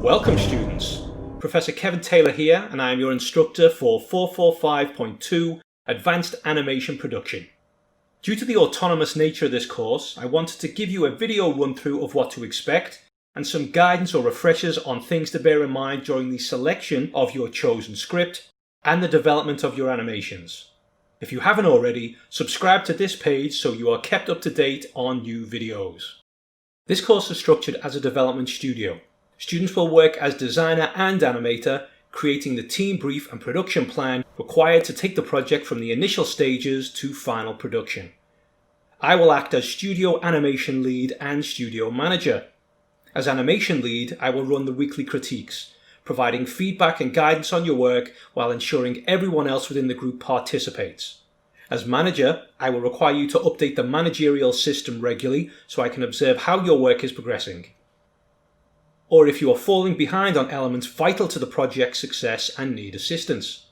Welcome students, Professor Kevin Taylor here and I am your instructor for 445.2 Advanced Animation Production. Due to the autonomous nature of this course, I wanted to give you a video run through of what to expect and some guidance or refreshers on things to bear in mind during the selection of your chosen script and the development of your animations. If you haven't already, subscribe to this page so you are kept up to date on new videos. This course is structured as a development studio. Students will work as designer and animator, creating the team brief and production plan required to take the project from the initial stages to final production. I will act as studio animation lead and studio manager. As animation lead, I will run the weekly critiques, providing feedback and guidance on your work while ensuring everyone else within the group participates. As manager, I will require you to update the managerial system regularly so I can observe how your work is progressing, or if you are falling behind on elements vital to the project's success and need assistance.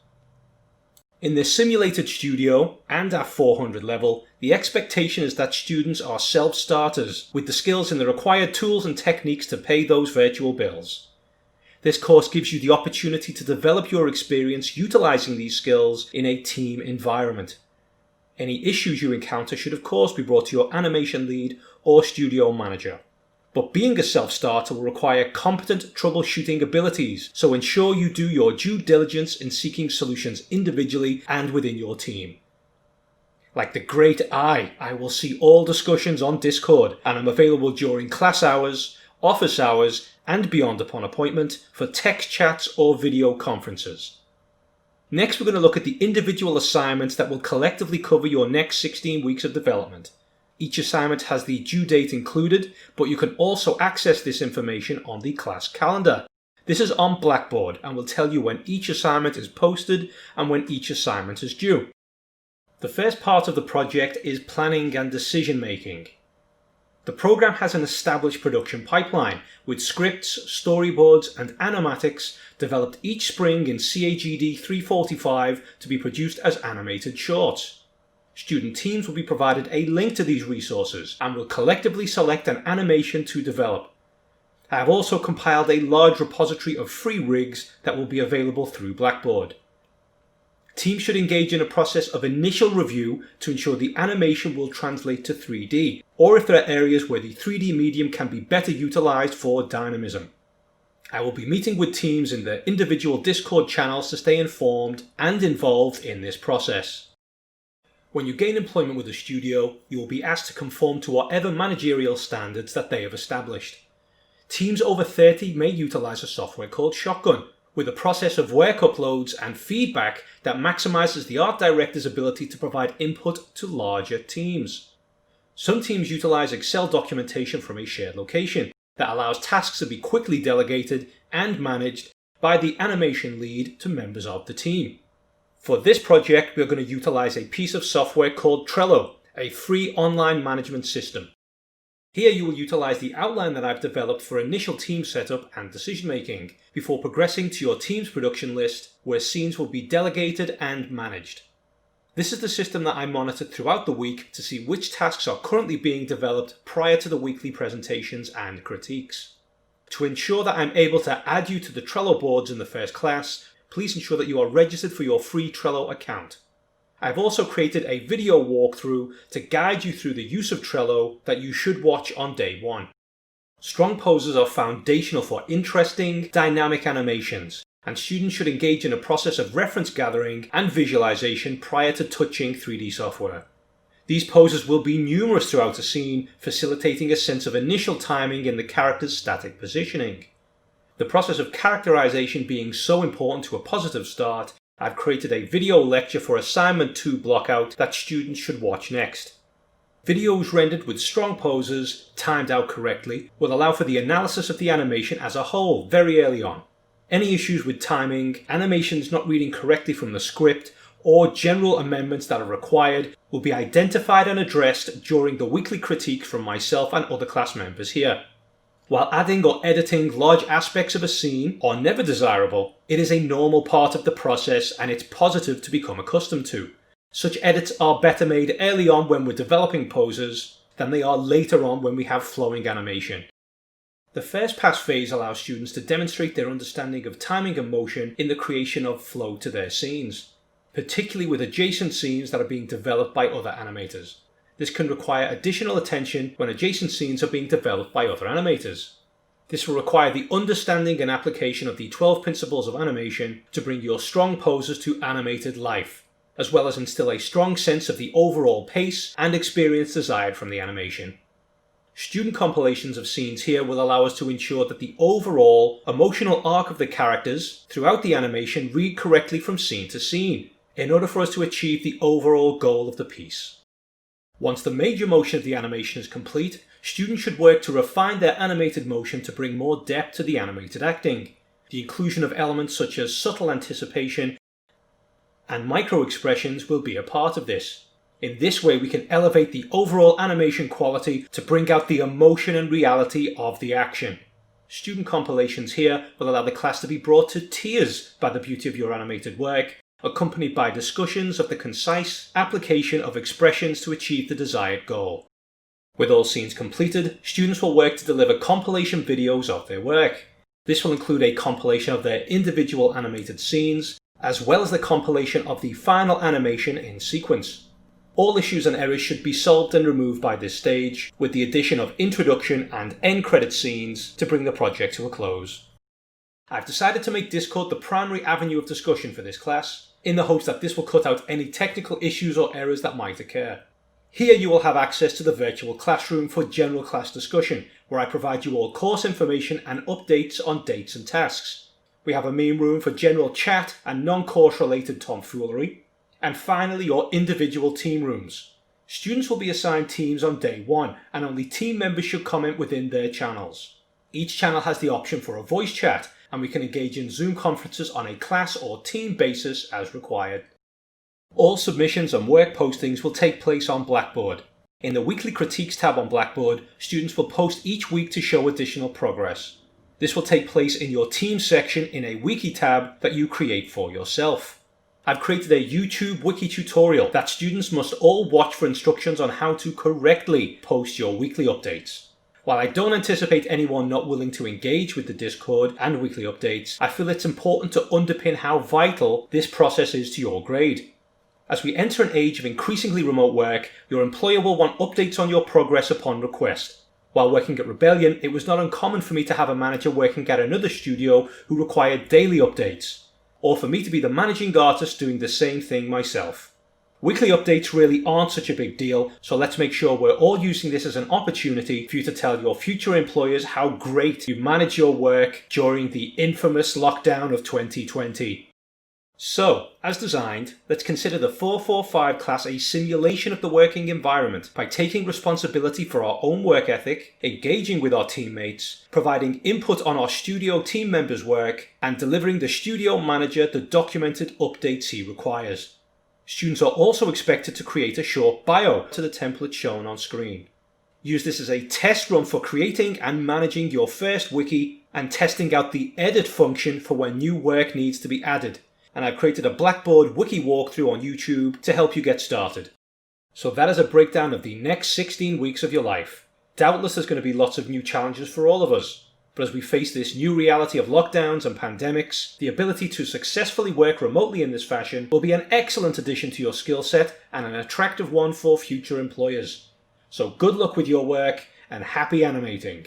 In this simulated studio and at 400 level, the expectation is that students are self-starters with the skills and the required tools and techniques to pay those virtual bills. This course gives you the opportunity to develop your experience utilizing these skills in a team environment. Any issues you encounter should of course be brought to your animation lead or studio manager. But being a self-starter will require competent troubleshooting abilities, so ensure you do your due diligence in seeking solutions individually and within your team. Like the great I will see all discussions on Discord and am available during class hours, office hours, and beyond upon appointment for text chats or video conferences. Next, we're going to look at the individual assignments that will collectively cover your next 16 weeks of development. Each assignment has the due date included, but you can also access this information on the class calendar. This is on Blackboard and will tell you when each assignment is posted and when each assignment is due. The first part of the project is planning and decision making. The program has an established production pipeline with scripts, storyboards and animatics developed each spring in CAGD 345 to be produced as animated shorts. Student teams will be provided a link to these resources and will collectively select an animation to develop. I have also compiled a large repository of free rigs that will be available through Blackboard. Teams should engage in a process of initial review to ensure the animation will translate to 3D, or if there are areas where the 3D medium can be better utilized for dynamism. I will be meeting with teams in their individual Discord channels to stay informed and involved in this process. When you gain employment with a studio, you will be asked to conform to whatever managerial standards that they have established. Teams over 30 may utilize a software called Shotgun, with a process of work uploads and feedback that maximizes the art director's ability to provide input to larger teams. Some teams utilize Excel documentation from a shared location that allows tasks to be quickly delegated and managed by the animation lead to members of the team. For this project, we are going to utilize a piece of software called Trello, a free online management system. Here you will utilize the outline that I've developed for initial team setup and decision making, before progressing to your team's production list, where scenes will be delegated and managed. This is the system that I monitored throughout the week to see which tasks are currently being developed prior to the weekly presentations and critiques. To ensure that I'm able to add you to the Trello boards in the first class, please ensure that you are registered for your free Trello account. I've also created a video walkthrough to guide you through the use of Trello that you should watch on day one. Strong poses are foundational for interesting, dynamic animations, and students should engage in a process of reference gathering and visualization prior to touching 3D software. These poses will be numerous throughout a scene, facilitating a sense of initial timing in the character's static positioning. The process of characterization being so important to a positive start, I've created a video lecture for assignment 2 blockout that students should watch next. Videos rendered with strong poses, timed out correctly, will allow for the analysis of the animation as a whole very early on. Any issues with timing, animations not reading correctly from the script, or general amendments that are required will be identified and addressed during the weekly critique from myself and other class members here. While adding or editing large aspects of a scene are never desirable, it is a normal part of the process and it's positive to become accustomed to. Such edits are better made early on when we're developing poses than they are later on when we have flowing animation. The first pass phase allows students to demonstrate their understanding of timing and motion in the creation of flow to their scenes, particularly with adjacent scenes that are being developed by other animators. This can require additional attention when adjacent scenes are being developed by other animators. This will require the understanding and application of the 12 principles of animation to bring your strong poses to animated life, as well as instill a strong sense of the overall pace and experience desired from the animation. Student compilations of scenes here will allow us to ensure that the overall emotional arc of the characters throughout the animation read correctly from scene to scene, in order for us to achieve the overall goal of the piece. Once the major motion of the animation is complete, students should work to refine their animated motion to bring more depth to the animated acting. The inclusion of elements such as subtle anticipation and micro-expressions will be a part of this. In this way, we can elevate the overall animation quality to bring out the emotion and reality of the action. Student compilations here will allow the class to be brought to tears by the beauty of your animated work, accompanied by discussions of the concise application of expressions to achieve the desired goal. With all scenes completed, students will work to deliver compilation videos of their work. This will include a compilation of their individual animated scenes, as well as the compilation of the final animation in sequence. All issues and errors should be solved and removed by this stage, with the addition of introduction and end credit scenes to bring the project to a close. I've decided to make Discord the primary avenue of discussion for this class, in the hopes that this will cut out any technical issues or errors that might occur. Here you will have access to the virtual classroom for general class discussion, where I provide you all course information and updates on dates and tasks. We have a main room for general chat and non-course related tomfoolery. And finally, your individual team rooms. Students will be assigned teams on day one, and only team members should comment within their channels. Each channel has the option for a voice chat, and we can engage in Zoom conferences on a class or team basis as required. All submissions and work postings will take place on Blackboard. In the Weekly Critiques tab on Blackboard, students will post each week to show additional progress. This will take place in your team section in a Wiki tab that you create for yourself. I've created a YouTube wiki tutorial that students must all watch for instructions on how to correctly post your weekly updates. While I don't anticipate anyone not willing to engage with the Discord and weekly updates, I feel it's important to underpin how vital this process is to your grade. As we enter an age of increasingly remote work, your employer will want updates on your progress upon request. While working at Rebellion, it was not uncommon for me to have a manager working at another studio who required daily updates, or for me to be the managing artist doing the same thing myself. Weekly updates really aren't such a big deal, so let's make sure we're all using this as an opportunity for you to tell your future employers how great you manage your work during the infamous lockdown of 2020. So, as designed, let's consider the 445 class a simulation of the working environment by taking responsibility for our own work ethic, engaging with our teammates, providing input on our studio team members' work, and delivering the studio manager the documented updates he requires. Students are also expected to create a short bio to the template shown on screen. Use this as a test run for creating and managing your first wiki and testing out the edit function for when new work needs to be added. And I've created a Blackboard wiki walkthrough on YouTube to help you get started. So that is a breakdown of the next 16 weeks of your life. Doubtless there's going to be lots of new challenges for all of us. But as we face this new reality of lockdowns and pandemics, the ability to successfully work remotely in this fashion will be an excellent addition to your skill set and an attractive one for future employers. So good luck with your work and happy animating.